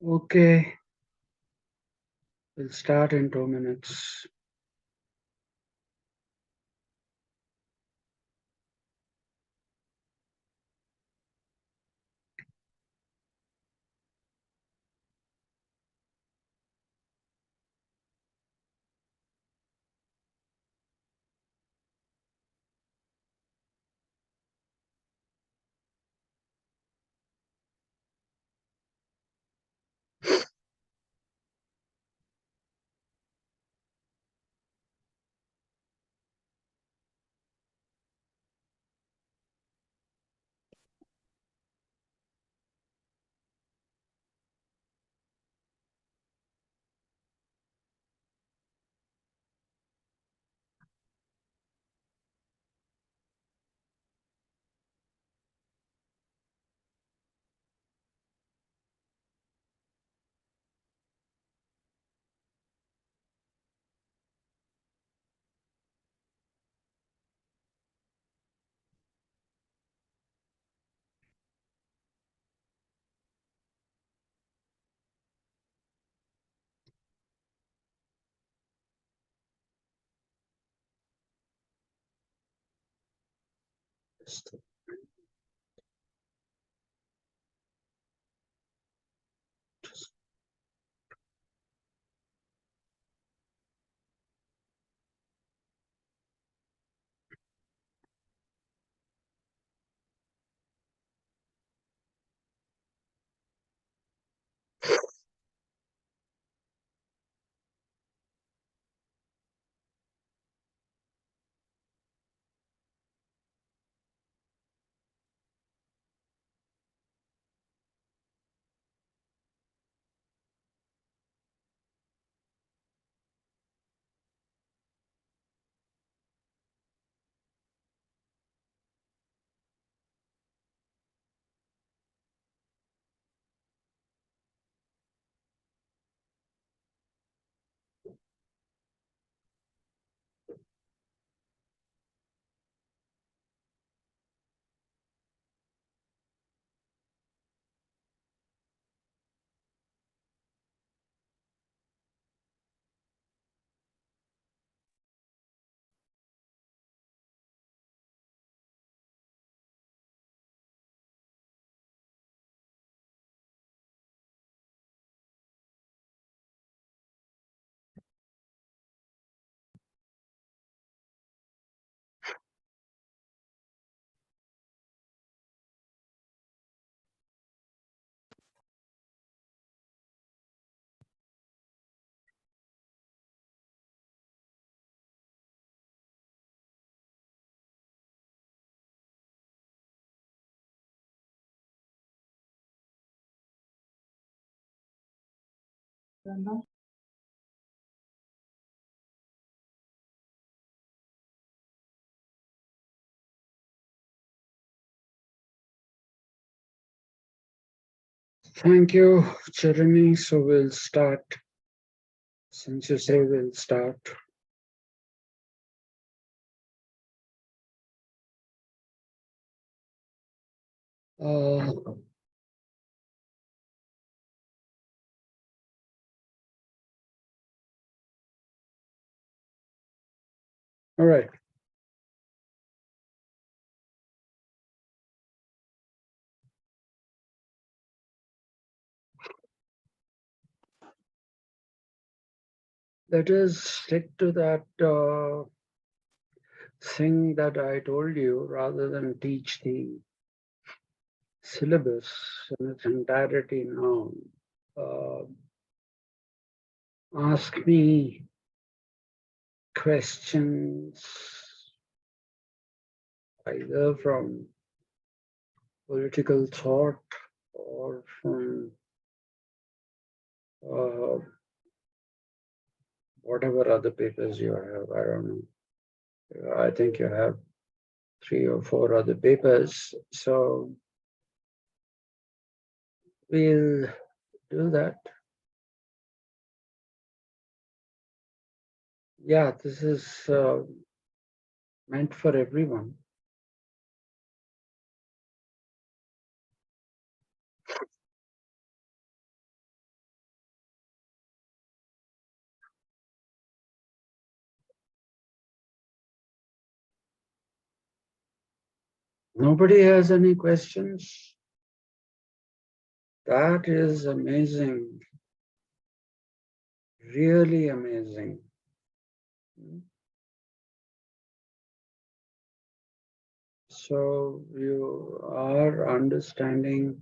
Okay, we'll start in 2 minutes. Thank you, Jeremy. So we'll start. Since you say we'll start. All right. Let us stick to that thing that I told you rather than teach the syllabus in its entirety now. Uh, ask me questions either from political thought or from uh, whatever other papers you have. I don't know. I think you have 3 or 4 other papers. So we'll do that. Yeah, this is meant for everyone. Nobody has any questions? That is amazing. Really amazing. So you are understanding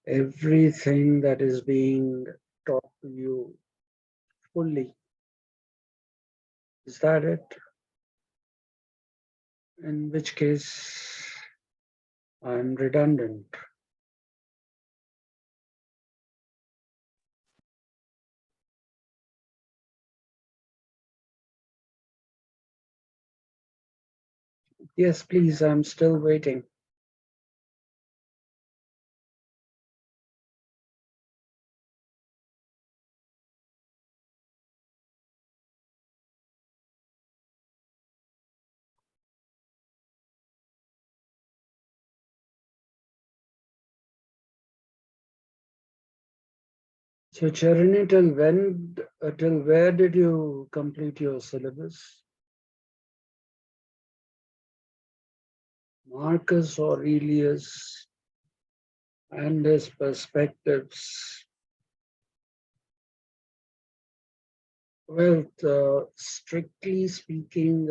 everything that is being taught to you fully. Is that it? In which case, I'm redundant. Yes, please, I'm still waiting. So, Charini, till where did you complete your syllabus? Marcus Aurelius and his perspectives. Well, strictly speaking,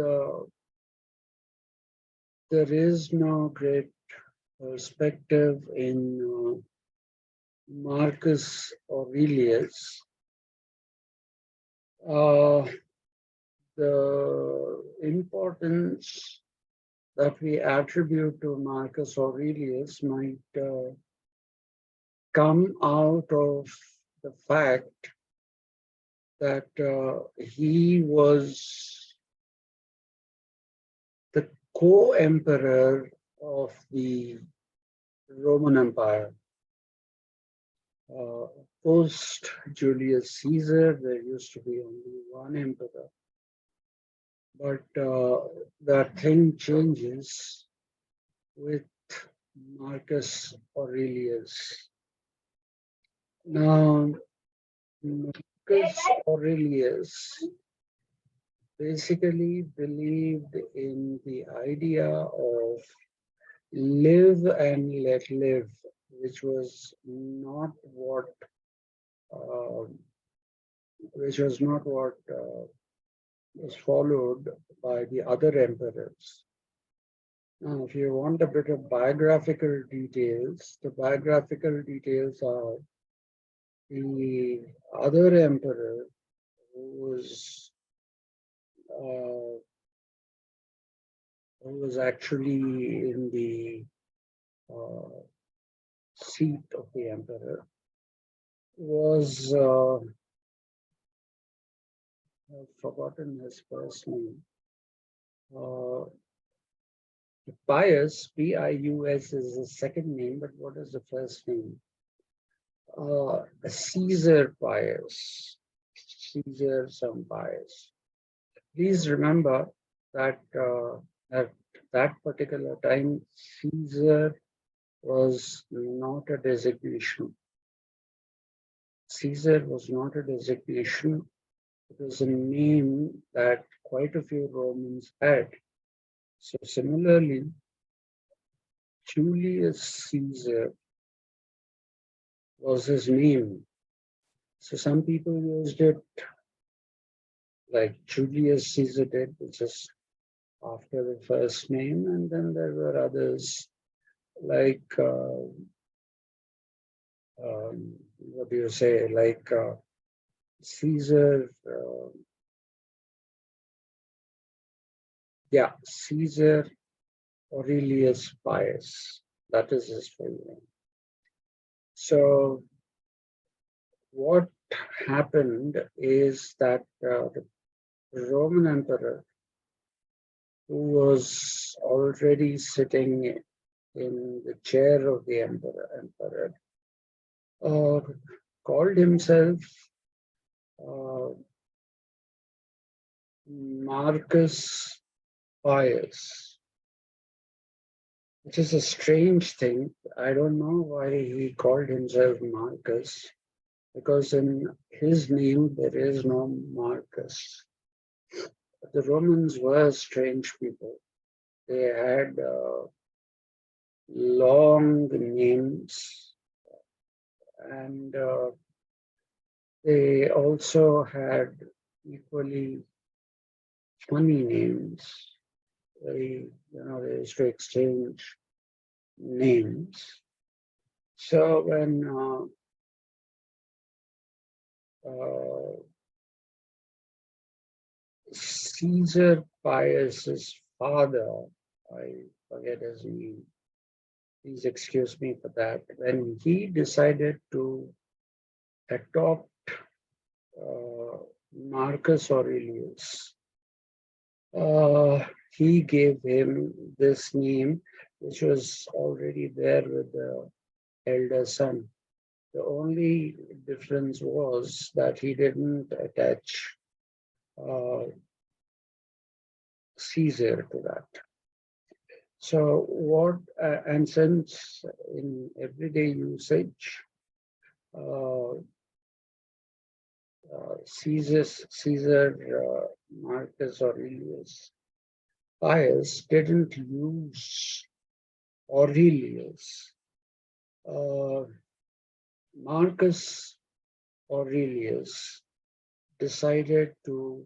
there is no great perspective in Marcus Aurelius. The importance that we attribute to Marcus Aurelius might come out of the fact that he was the co-emperor of the Roman Empire. Post Julius Caesar, there used to be only one emperor. But that thing changes with Marcus Aurelius. Now, Marcus Aurelius basically believed in the idea of live and let live, which was not what uh, was followed by the other emperors. Now, if you want a bit of biographical details, the biographical details are the other emperor uh, who was actually in the uh, seat of the emperor was I've forgotten his first name. Pius, Pius is the second name, but what is the first name? Caesar Pius. Caesar some Pius. Please remember that at that particular time, Caesar was not a designation. Caesar was not a designation. It was a name that quite a few Romans had. So similarly, Julius Caesar was his name. So some people used it like Julius Caesar did, which is after the first name, and then there were others like what do you say, like Caesar, Caesar Aurelius Pius. That is his full name. So what happened is that the Roman emperor, who was already sitting in the chair of the emperor called himself uh, Marcus Pius, which is a strange thing. I don't know why he called himself Marcus, because in his name there is no Marcus. The Romans were strange people. They had long names, and they also had equally funny names. They used to exchange names. So when Caesar Pius's father, I forget his name, please excuse me for that, when he decided to adopt uh, Marcus Aurelius, uh, he gave him this name, which was already there with the elder son. The only difference was that he didn't attach uh, Caesar to that. So and since in everyday usage, uh, Caesar Marcus Aurelius Pius didn't use Aurelius. Uh, Marcus Aurelius decided to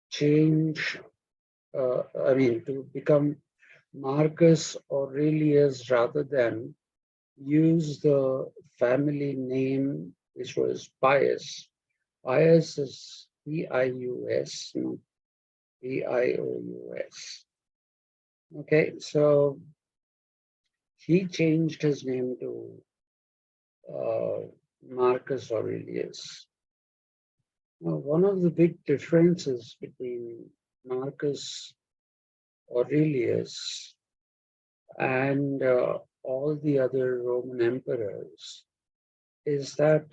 change, to become Marcus Aurelius rather than use the family name, which was Pius. Pius is Pius, not Pious. Okay, so he changed his name to uh, Marcus Aurelius. Now, one of the big differences between Marcus Aurelius and all the other Roman emperors is that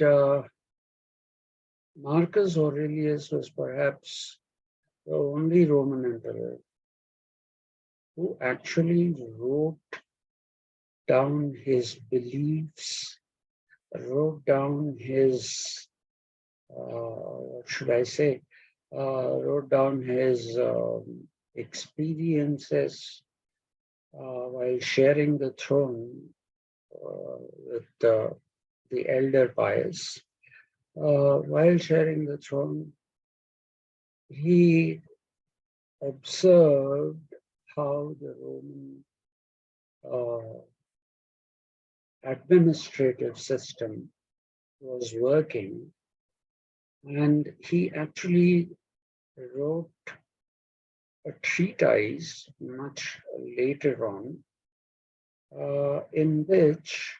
Marcus Aurelius was perhaps the only Roman emperor who actually wrote down his beliefs, wrote down his, what should I say, wrote down his experiences while sharing the throne with the elder Pius. While sharing the throne, he observed how the Roman administrative system was working, and he actually wrote a treatise much later on, in which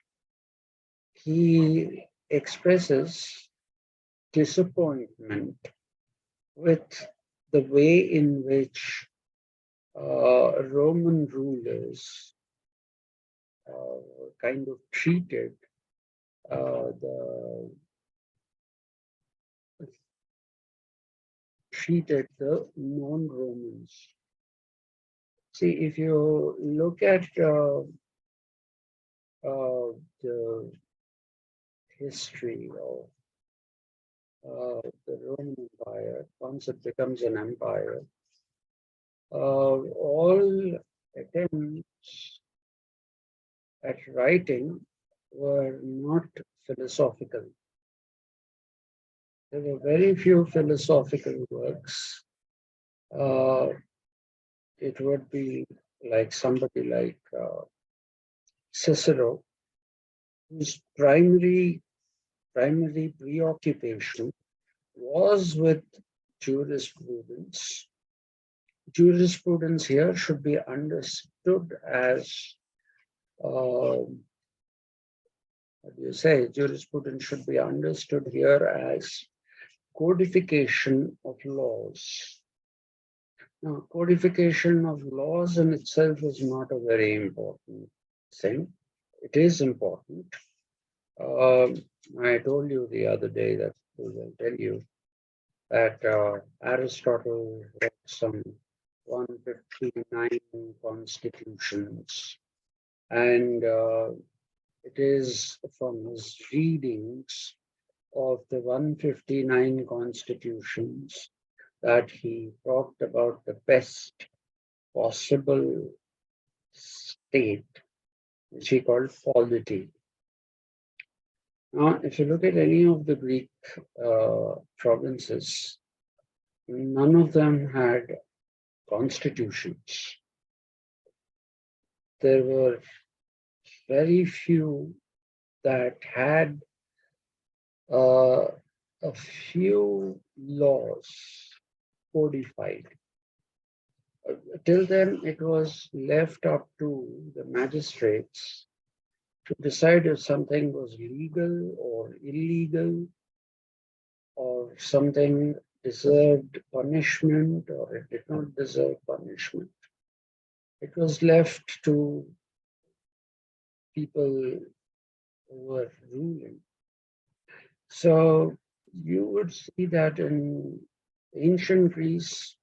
he expresses disappointment with the way in which Roman rulers kind of the treated the non-Romans. See, if you look at the history of the Roman Empire, once it becomes an empire, all attempts at writing were not philosophical. There were very few philosophical works. Uh, it would be like somebody like Cicero, whose primary preoccupation was with jurisprudence. Jurisprudence here should be understood as, what do you say, jurisprudence should be understood here as codification of laws. Now, codification of laws in itself is not a very important thing. It is important. I told you the other day that we will tell you that Aristotle wrote some 159 constitutions, and it is from his readings of the 159 constitutions that he talked about the best possible state which he called polity. Now, if you look at any of the Greek provinces, none of them had constitutions. There were very few that had uh, a few laws codified. Till then, it was left up to the magistrates to decide if something was legal or illegal, or something deserved punishment or it did not deserve punishment. It was left to people who were ruling. So you would see that in ancient Greece,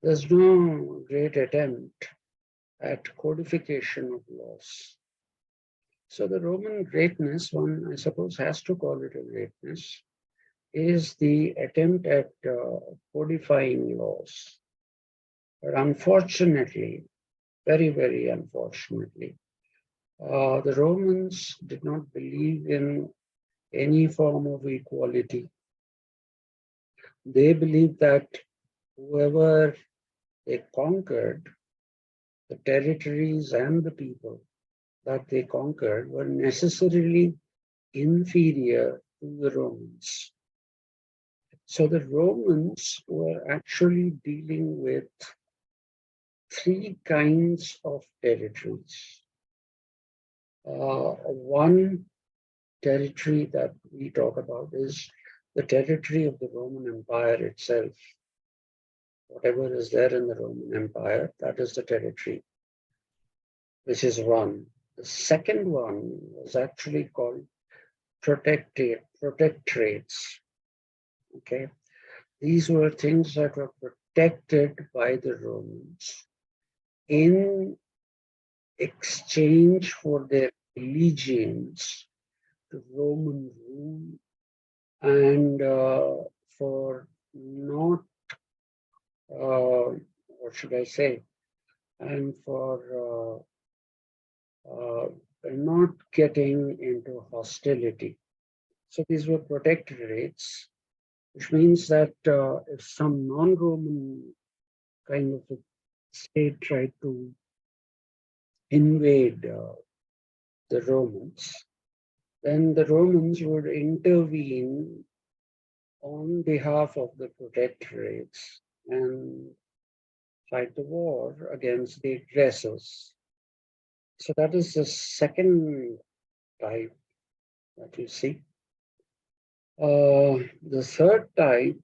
there's no great attempt at codification of laws. So the Roman greatness, one I suppose has to call it a greatness, is the attempt at codifying laws. But unfortunately, very, very unfortunately, the Romans did not believe in any form of equality. They believed that whoever they conquered, the territories and the people that they conquered were necessarily inferior to the Romans. So the Romans were actually dealing with three kinds of territories. One territory that we talk about is the territory of the Roman Empire itself. Whatever is there in the Roman Empire, that is the territory, which is one. The second one was actually called protectorates. Okay, these were things that were protected by the Romans in exchange for their allegiance to Roman rule and for not, what should I say, and for not getting into hostility. So these were protectorates, which means that if some non-Roman kind of a state tried to invade the Romans, then the Romans would intervene on behalf of the protectorates and fight the war against the aggressors. So that is the second type that you see. The third type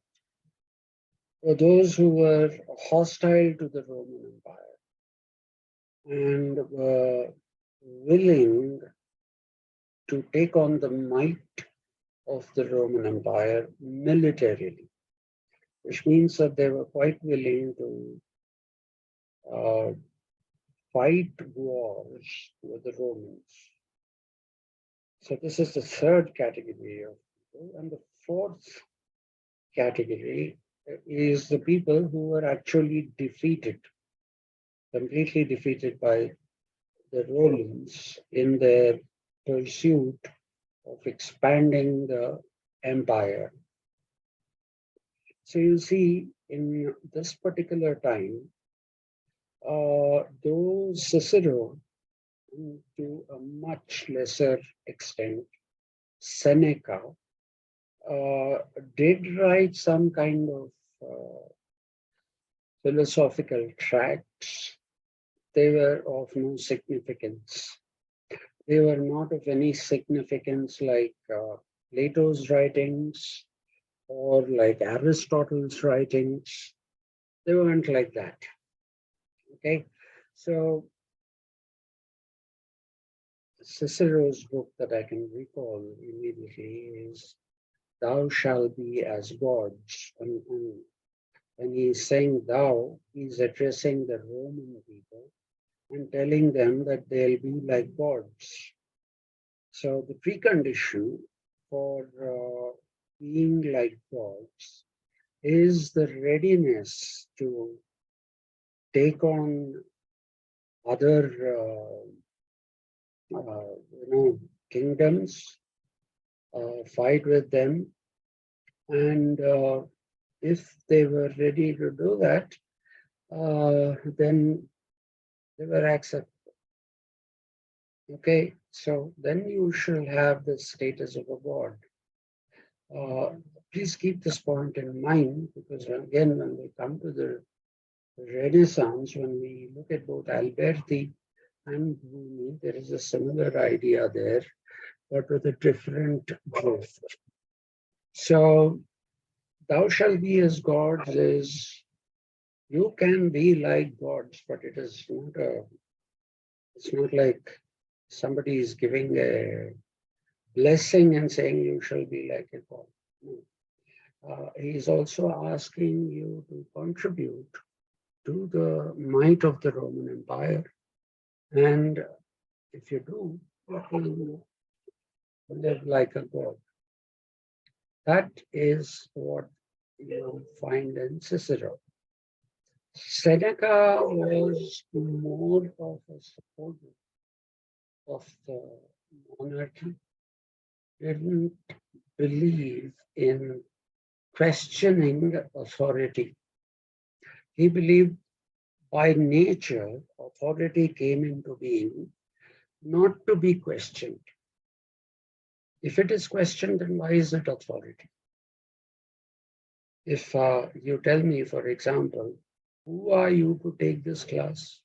were those who were hostile to the Roman Empire and were willing to take on the might of the Roman Empire militarily, which means that they were quite willing to fight wars with the Romans. So this is the third category of people. And the fourth category is the people who were actually defeated, completely defeated by the Romans in their pursuit of expanding the empire. So you see, in this particular time, though Cicero, to a much lesser extent, Seneca, did write some kind of philosophical tracts. They were of no significance. They were not of any significance like Plato's writings or like Aristotle's writings. They weren't like that. Okay, so Cicero's book that I can recall immediately is Thou Shalt Be as Gods. And when he's saying thou, he's addressing the Roman people and telling them that they'll be like gods. So the precondition for being like gods is the readiness to take on other kingdoms, fight with them, and if they were ready to do that, then they were accepted. Okay, so then you shall have the status of a god. Please keep this point in mind, because again, when we come to the Renaissance, when we look at both Alberti and Rumi, there is a similar idea there, but with a different drift. So, thou shalt be as gods is, you can be like gods, but it's not like somebody is giving a blessing and saying you shall be like a god. No. He is also asking you to contribute to the might of the Roman Empire. And if you do, you will live like a god. That is what you find in Cicero. Seneca was more of a supporter of the monarchy, didn't believe in questioning authority. He believed by nature, authority came into being not to be questioned. If it is questioned, then why is it authority? If you tell me, for example, who are you to take this class?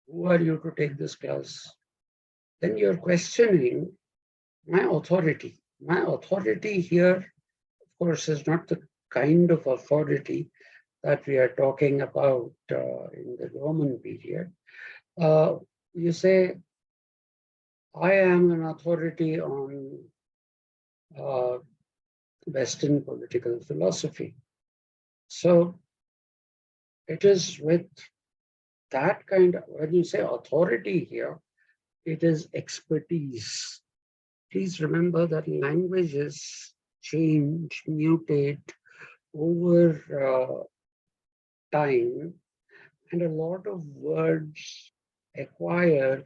Who are you to take this class? Then you're questioning my authority. My authority here, of course, is not the kind of authority that we are talking about in the Roman period. You say, I am an authority on Western political philosophy. So it is with that kind of, when you say authority here, it is expertise. Please remember that languages change, mutate over time, and a lot of words acquire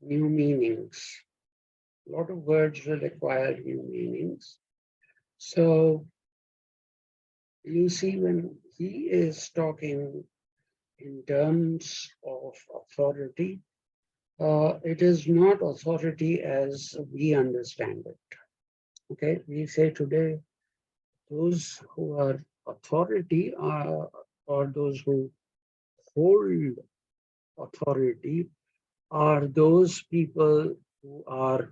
new meanings. A lot of words will acquire new meanings. So you see, when he is talking in terms of authority, it is not authority as we understand it. Okay, we say today those who are authority are, or those who hold authority are those people who are,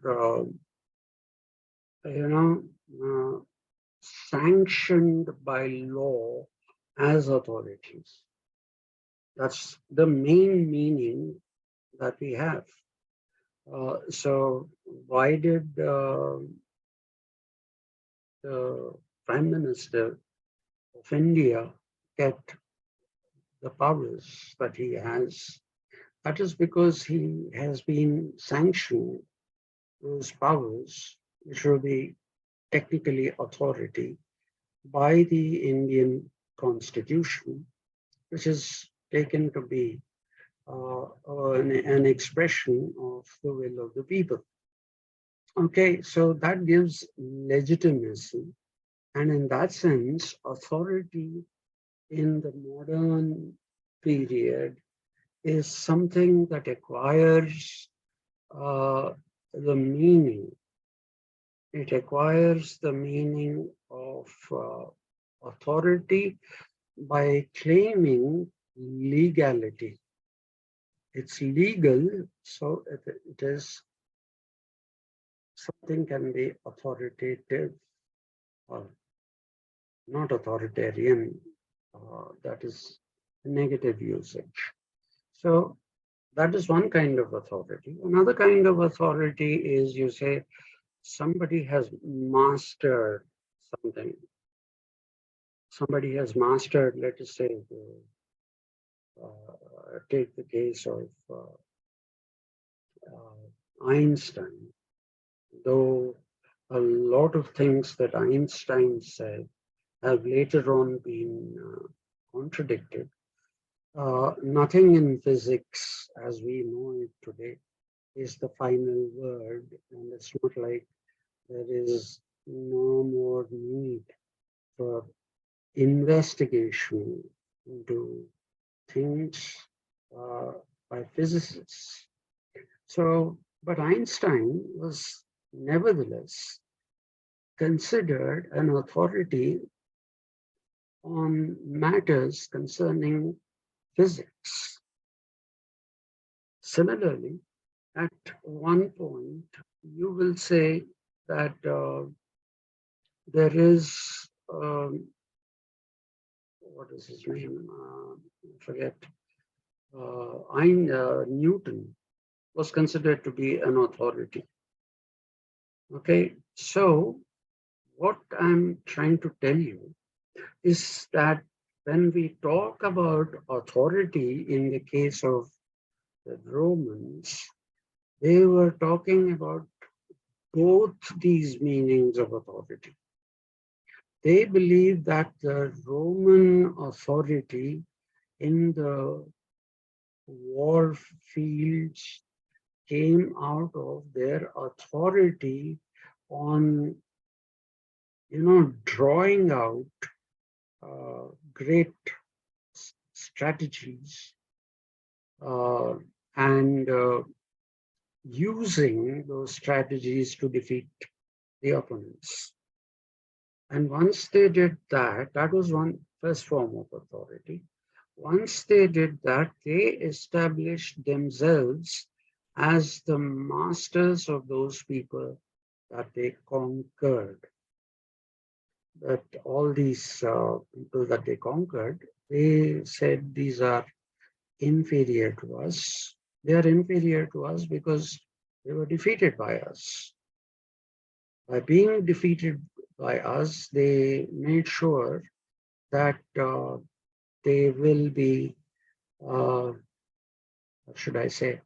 sanctioned by law as authorities. That's the main meaning that we have. So why did the Prime Minister of India get the powers that he has? That is because he has been sanctioned those powers, which will be technically authority, by the Indian Constitution, which is taken to be an expression of the will of the people. Okay, so that gives legitimacy. And in that sense, authority in the modern period is something that acquires the meaning. It acquires the meaning of authority by claiming legality. It's legal, so it is something can be authoritative or not authoritarian. That is negative usage. So that is one kind of authority. Another kind of authority is, you say, somebody has mastered something. Somebody has mastered, let us say, take the case of Einstein. Though a lot of things that Einstein said have later on been contradicted, Nothing in physics as we know it today is the final word, and it's not like there is no more need for investigation into things uh, by physicists. So, but Einstein was nevertheless considered an authority on matters concerning physics. Similarly, at one point, you will say that there is, what is his name? I forget. Newton was considered to be an authority. Okay, so what I'm trying to tell you is that when we talk about authority in the case of the Romans, they were talking about both these meanings of authority. They believed that the Roman authority in the war fields came out of their authority on, drawing out great strategies uh, and using those strategies to defeat the opponents. And once they did that, that was one first form of authority. Once they did that, they established themselves as the masters of those people that they conquered. That all these people that they conquered, they said these are inferior to us. They are inferior to us because they were defeated by us. By being defeated by us, they made sure that they will be, what should I say,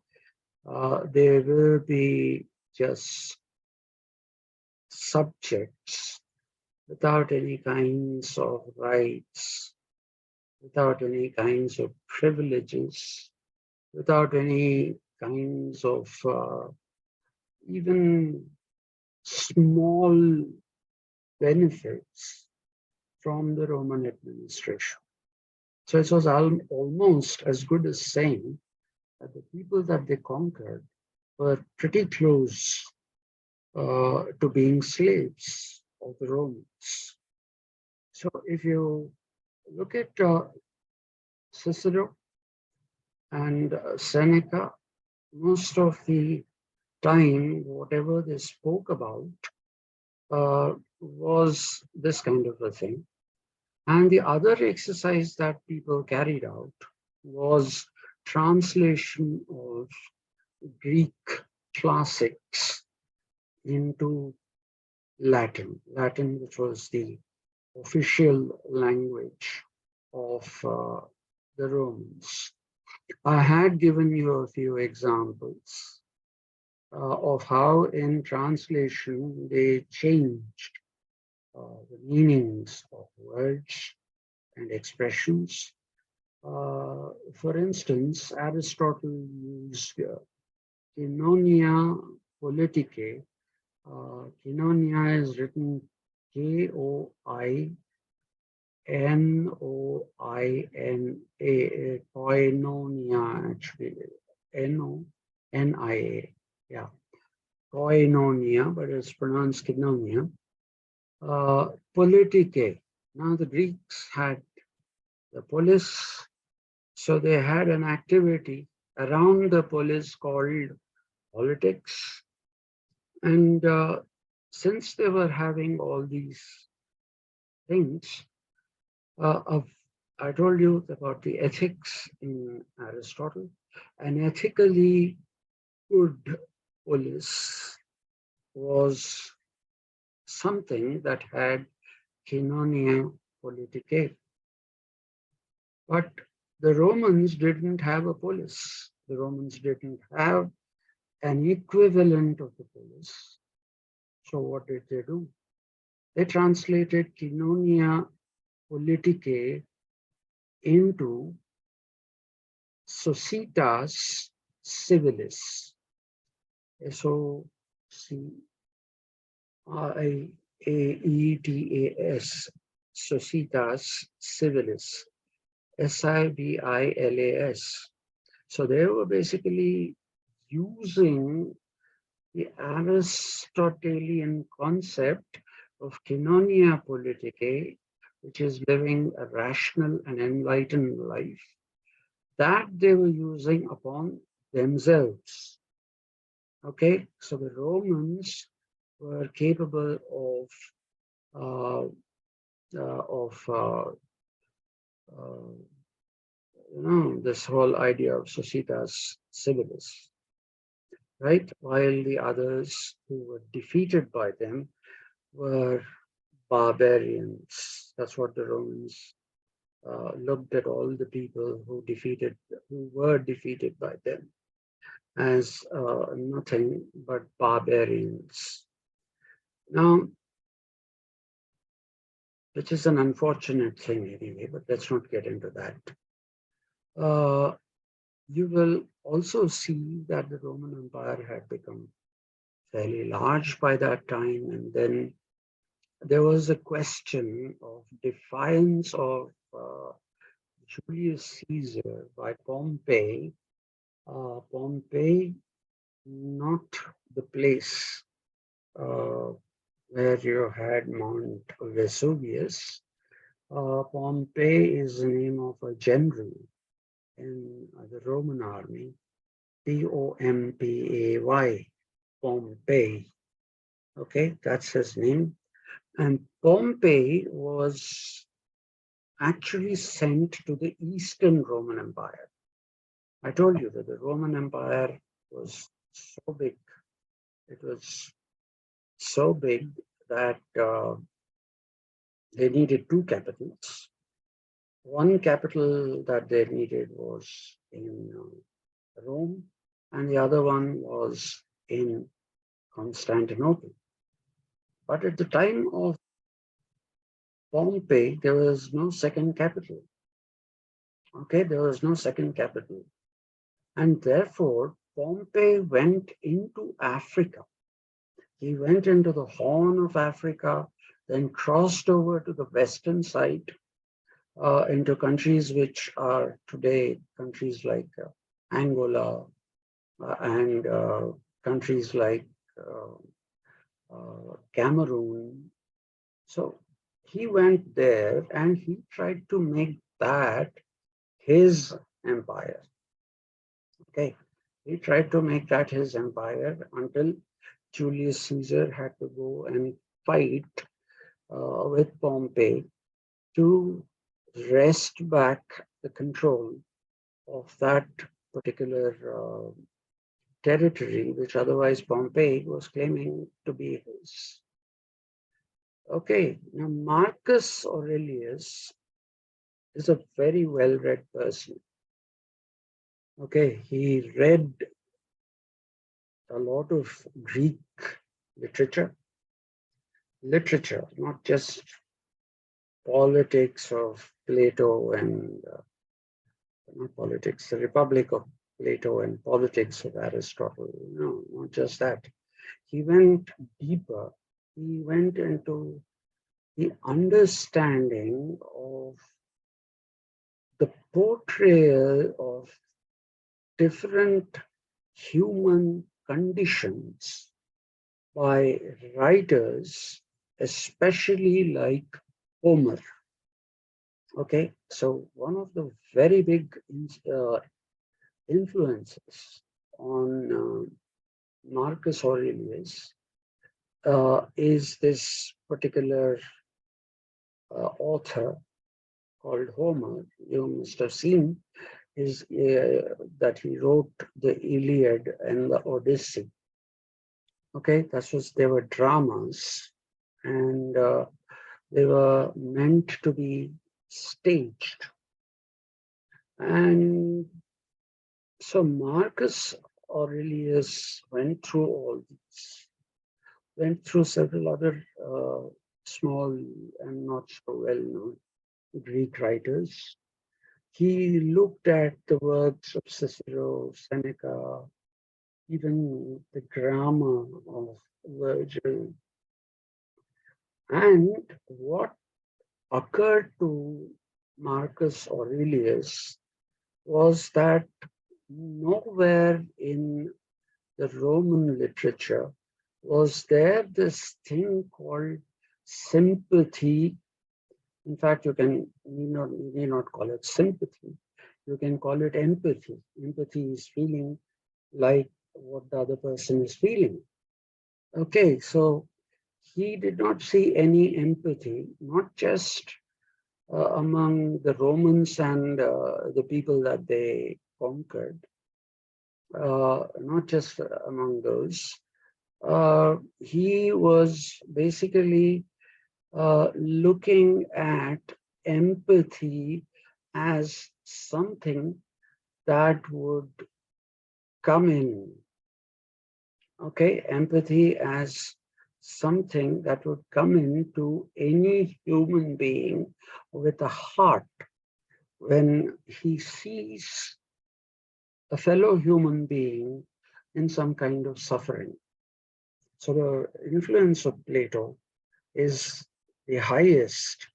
they will be just subjects without any kinds of rights, without any kinds of privileges, without any kinds of even small benefits from the Roman administration. So it was almost as good as saying that the people that they conquered were pretty close to being slaves of the Romans. So if you look at Cicero and Seneca, most of the time, whatever they spoke about was this kind of a thing. And the other exercise that people carried out was translation of Greek classics into Latin, which was the official language of the Romans. I had given you a few examples of how in translation they changed the meanings of words and expressions. For instance, Aristotle used koinonia politicae. Koinonia is written Koinonia, koinonia actually, N-O-N-I-A, yeah, koinonia, but it's pronounced koinonia. Politicae. Now the Greeks had the polis, so they had an activity around the polis called politics. And since they were having all these things, I told you about the ethics in Aristotle. An ethically good polis was something that had koinonia politicae. But the Romans didn't have a polis. The Romans didn't have an equivalent of the polis. So what did they do? They translated koinonia politicae into Societas Civilis, SOCIAETAS, Societas Civilis, SIVILAS. So they were basically using the Aristotelian concept of koinonia politicae, which is living a rational and enlightened life, that they were using upon themselves. Okay, so the Romans were capable uh, of this whole idea of societas civilis, right? While the others who were defeated by them were barbarians. That's what the Romans looked at all the people who were defeated by them as nothing but barbarians. Now, which is an unfortunate thing anyway, but let's not get into that. You will also see that the Roman Empire had become fairly large by that time, and then there was a question of defiance of Julius Caesar by Pompey. Pompey, not the place where you had Mount Vesuvius. Pompey is the name of a general in the Roman army, Pompay, Pompey. Okay, that's his name. And Pompey was actually sent to the Eastern Roman Empire. I told you that the Roman Empire was so big. It was so big that they needed two capitals. One capital that they needed was in Rome, and the other one was in Constantinople. But at the time of Pompey, there was no second capital. Okay, there was no second capital. And therefore, Pompey went into Africa. He went into the Horn of Africa, then crossed over to the western side into countries which are today countries like Angola and countries like Cameroon. So he went there and he tried to make that his empire. Okay, he tried to make that his empire until Julius Caesar had to go and fight with Pompey to wrest back the control of that particular territory, which otherwise Pompey was claiming to be his. Okay, now Marcus Aurelius is a very well-read person. Okay, he read a lot of Greek literature, not just politics of Plato and not politics, the Republic of Plato and politics of Aristotle. No, not just that. He went deeper. He went into the understanding of the portrayal of different human conditions by writers, especially like Homer. Okay, so one of the very big influences on Marcus Aurelius is this particular author called Homer. You must have seen that he wrote the Iliad and the Odyssey. Okay, they were dramas, and they were meant to be staged. And so Marcus Aurelius went through all these, went through several other small and not so well-known Greek writers. he looked at the works of Cicero, Seneca, even the grammar of Virgil. And what occurred to Marcus Aurelius was that nowhere in the Roman literature was there this thing called sympathy. In fact, you need not call it sympathy. You can call it empathy. Empathy is feeling like what the other person is feeling. Okay, so he did not see any empathy, not just among the Romans and the people that they conquered, not just among those. He was basically looking at empathy as something that would come in. Okay, empathy as something that would come into any human being with a heart when he sees a fellow human being in some kind of suffering. So the influence of Plato is the highest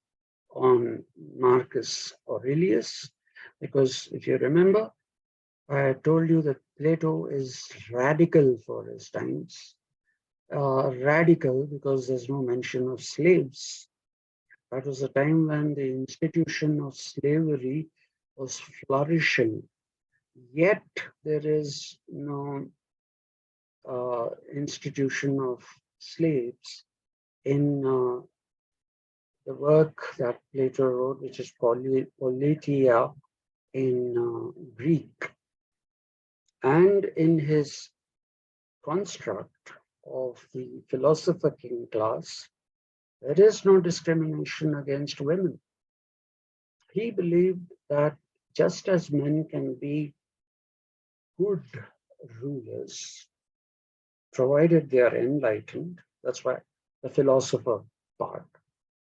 on Marcus Aurelius, because if you remember, I told you that Plato is radical for his times. Radical because there's no mention of slaves. That was a time when the institution of slavery was flourishing. Yet there is no institution of slaves in the work that Plato wrote, which is Politeia in Greek. And in his construct of the philosopher king class, there is no discrimination against women. He believed that just as men can be good rulers, provided they are enlightened, that's why the philosopher part,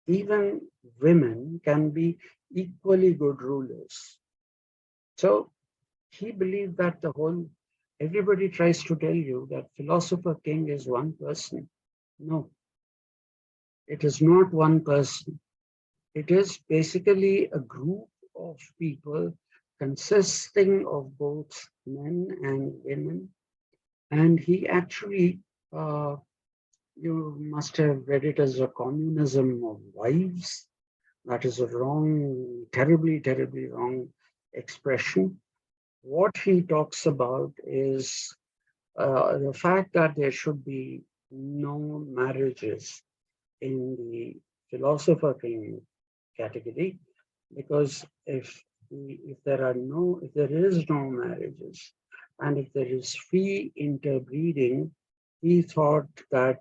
even women can be equally good rulers. So he believed that everybody tries to tell you that philosopher king is one person. No, it is not one person. It is basically a group of people consisting of both men and women. And he actually, you must have read it as a communism of wives. That is a wrong, terribly, terribly wrong expression. What he talks about is the fact that there should be no marriages in the philosopher king category, because if there is no marriages, and if there is free interbreeding, he thought that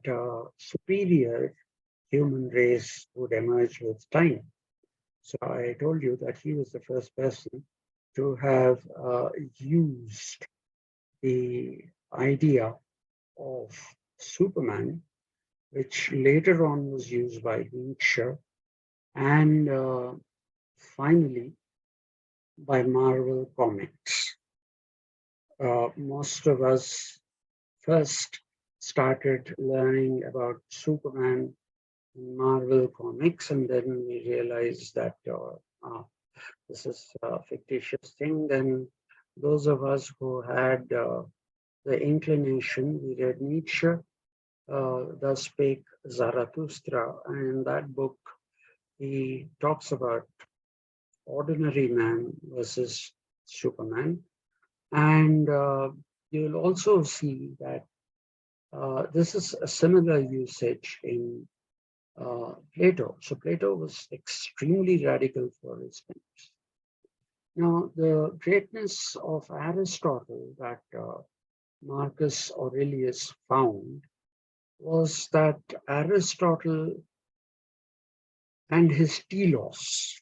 superior human race would emerge with time. So I told you that he was the first person to have used the idea of Superman, which later on was used by Nietzsche, and finally by Marvel Comics. Most of us first started learning about Superman in Marvel Comics, and then we realized that this is a fictitious thing. Then those of us who had the inclination, we read Nietzsche, Thus Spake Zarathustra, and in that book, he talks about ordinary man versus Superman. And you'll also see that this is a similar usage in Plato. So Plato was extremely radical for his times. Now, the greatness of Aristotle that Marcus Aurelius found was that Aristotle and his telos,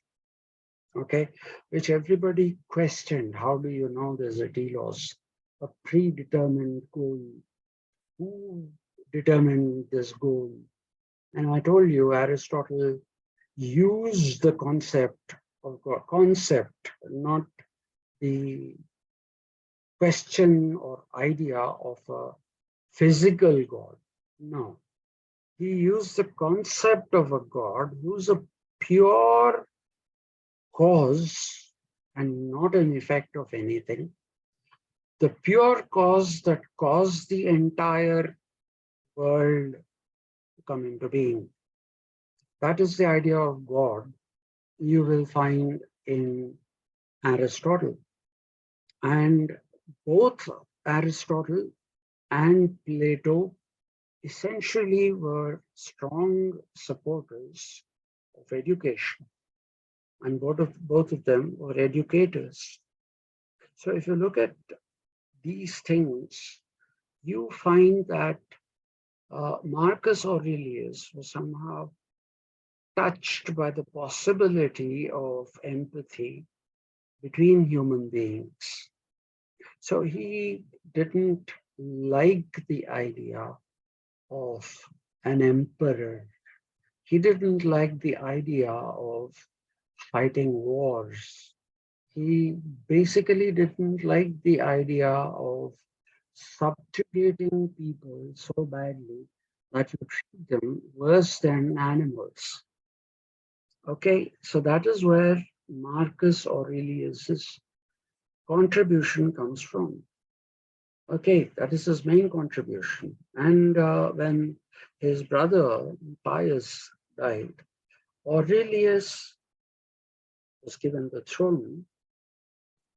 okay, which everybody questioned. How do you know there's a telos, a predetermined goal? Who determined this goal? And I told you, Aristotle used the concept of God, concept, not the question or idea of a physical God. No, he used the concept of a God who's a pure cause and not an effect of anything. The pure cause that caused the entire world to come into being. That is the idea of God you will find in Aristotle. And both Aristotle and Plato essentially were strong supporters of education. And both of them were educators. So if you look at these things, you find that Marcus Aurelius was somehow touched by the possibility of empathy between human beings. So he didn't like the idea of an emperor. He didn't like the idea of fighting wars. He basically didn't like the idea of subjugating people so badly that you treat them worse than animals. Okay, so that is where Marcus Aurelius's contribution comes from. Okay, that is his main contribution. And when his brother Pius died, Aurelius was given the throne,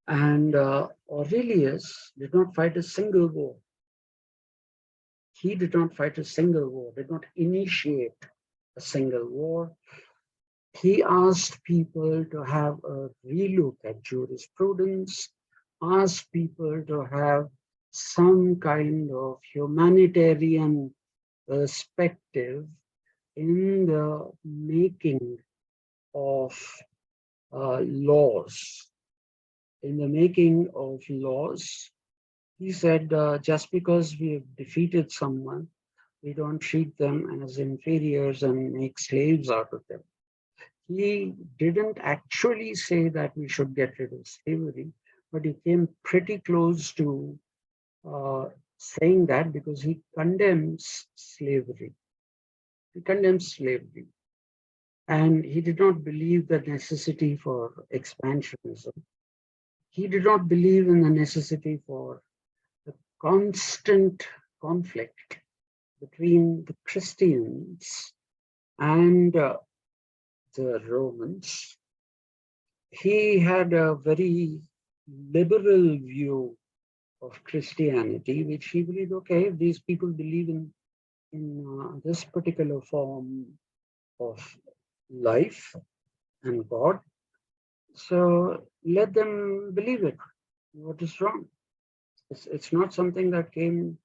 and Aurelius did not fight a single war. He did not fight a single war, did not initiate a single war. He asked people to have a relook at jurisprudence, asked people to have some kind of humanitarian perspective in the making of laws. In the making of laws, he said, just because we have defeated someone, we don't treat them as inferiors and make slaves out of them. He didn't actually say that we should get rid of slavery, but he came pretty close to saying that because he condemns slavery. He condemns slavery. And he did not believe the necessity for expansionism. He did not believe in the necessity for the constant conflict between the Christians and the Romans. He had a very liberal view of Christianity, which he believed, okay, if these people believe in this particular form of life and God, so let them believe it. What is wrong? It's not something that came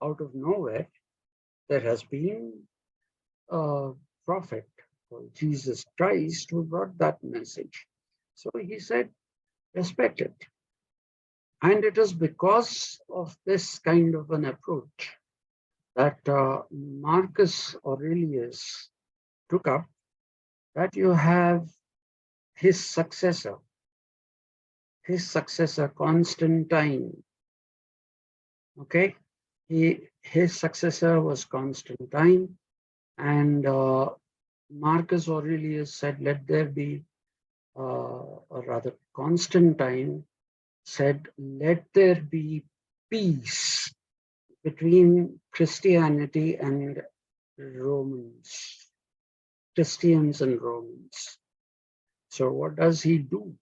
out of nowhere. There has been a prophet called Jesus Christ who brought that message. So he said, respect it. And it is because of this kind of an approach that Marcus Aurelius took up, that you have his successor Constantine. Okay, his successor was Constantine, and Marcus Aurelius said, let there be, or rather Constantine said, let there be peace between Christianity and Romans, Christians and Romans. So what does he do?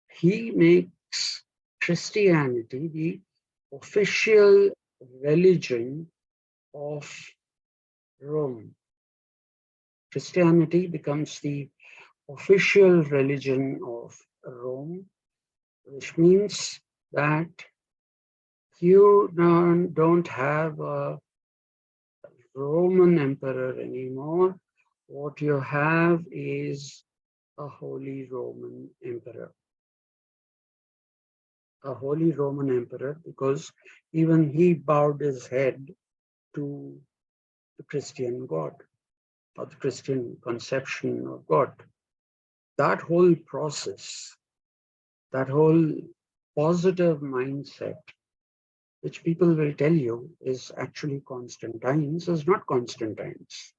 He makes Christianity the official religion of Rome. Christianity becomes the official religion of Rome, which means that you don't have a Roman emperor anymore. What you have is a Holy Roman Emperor. A Holy Roman Emperor, because even he bowed his head to the Christian God, or the Christian conception of God. that whole process, that whole positive mindset, which people will tell you is actually Constantine's, is not Constantine's.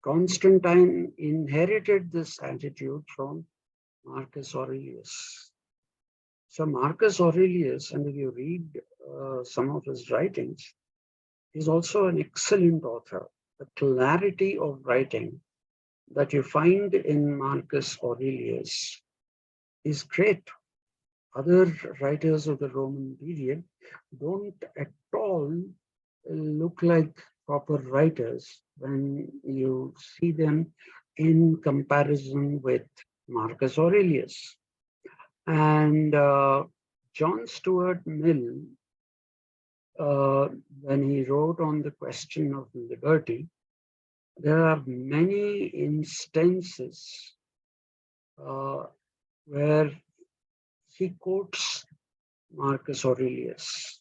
Constantine inherited this attitude from Marcus Aurelius. So Marcus Aurelius, and if you read some of his writings, he's also an excellent author. The clarity of writing that you find in Marcus Aurelius is great. Other writers of the Roman period don't at all look like proper writers when you see them in comparison with Marcus Aurelius. And John Stuart Mill, when he wrote on the question of liberty, there are many instances where he quotes Marcus Aurelius.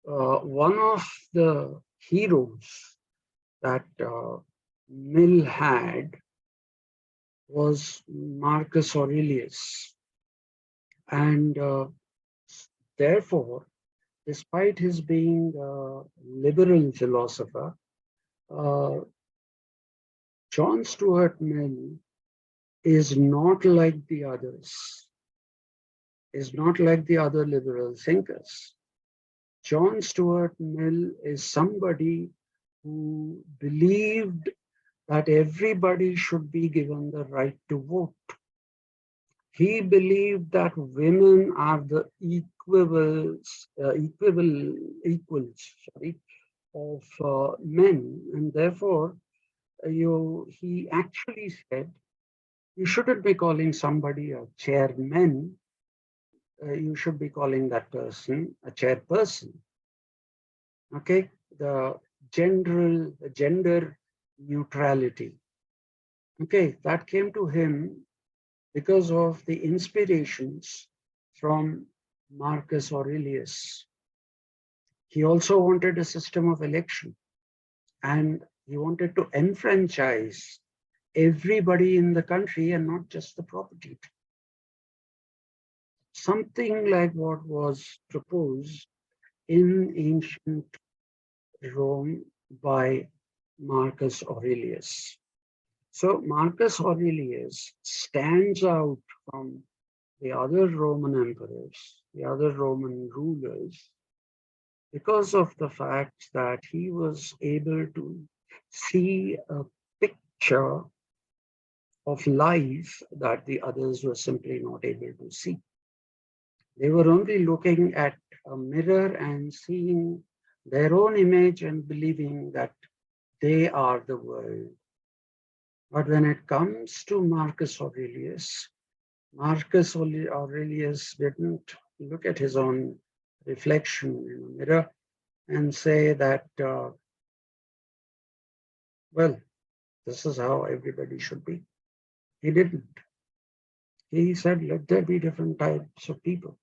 One of the heroes that Mill had was Marcus Aurelius. And therefore, despite his being a liberal philosopher, John Stuart Mill is not like the others, is not like the other liberal thinkers. John Stuart Mill is somebody who believed that everybody should be given the right to vote. He believed that women are the equals of men, and therefore he actually said you shouldn't be calling somebody a chairman. You should be calling that person a chairperson. Okay, the gender neutrality. Okay, that came to him because of the inspirations from Marcus Aurelius. He also wanted a system of election, and he wanted to enfranchise everybody in the country and not just the property. Something like what was proposed in ancient Rome by Marcus Aurelius. So Marcus Aurelius stands out from the other Roman emperors, the other Roman rulers, because of the fact that he was able to see a picture of life that the others were simply not able to see. They were only looking at a mirror and seeing their own image and believing that they are the world. But when it comes to Marcus Aurelius didn't look at his own reflection in a mirror and say that, well, this is how everybody should be. He didn't. He said, let there be different types of people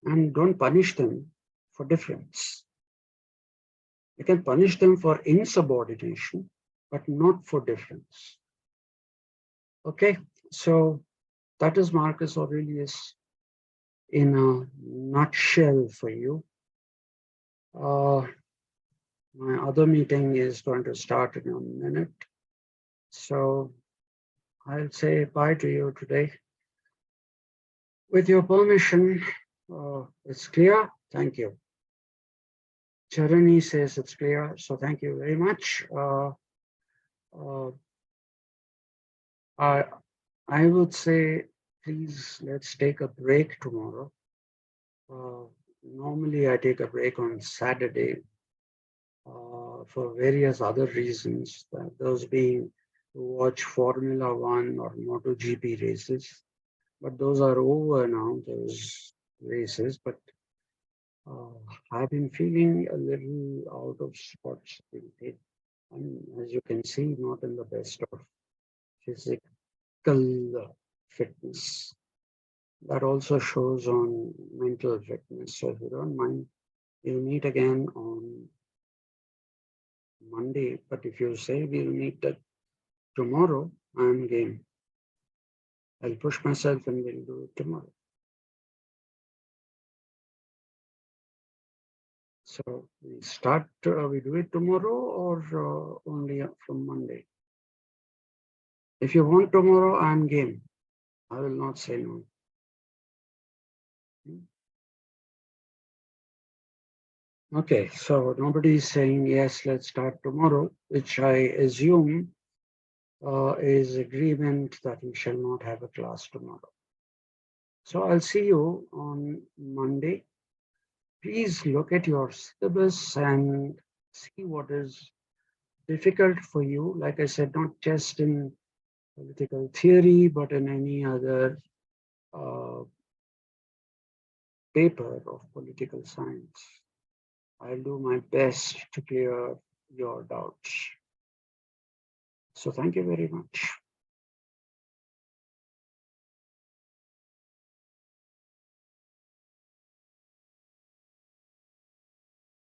and don't punish them for difference. You can punish them for insubordination, but not for difference. Okay, so that is Marcus Aurelius in a nutshell for you. My other meeting is going to start in a minute. So I'll say bye to you today. With your permission, it's clear. Thank you. Charani says it's clear. So thank you very much. I would say, please, let's take a break tomorrow. Normally, I take a break on Saturday for various other reasons, those being to watch Formula One or MotoGP races. But those are over now, those races. But I've been feeling a little out of sorts. And as you can see, not in the best of physical fitness. That also shows on mental fitness. So if you don't mind, we'll meet again on Monday. But if you say we'll meet tomorrow, I'm game. I'll push myself and we'll do it tomorrow. So we start, we do it tomorrow or only from Monday? If you want tomorrow, I'm game. I will not say no. Okay, so nobody is saying yes, let's start tomorrow, which I assume is agreement that we shall not have a class tomorrow. So I'll see you on Monday. Please look at your syllabus and see what is difficult for you. Like I said, not just in political theory, but in any other paper of political science. I'll do my best to clear your doubts. So thank you very much.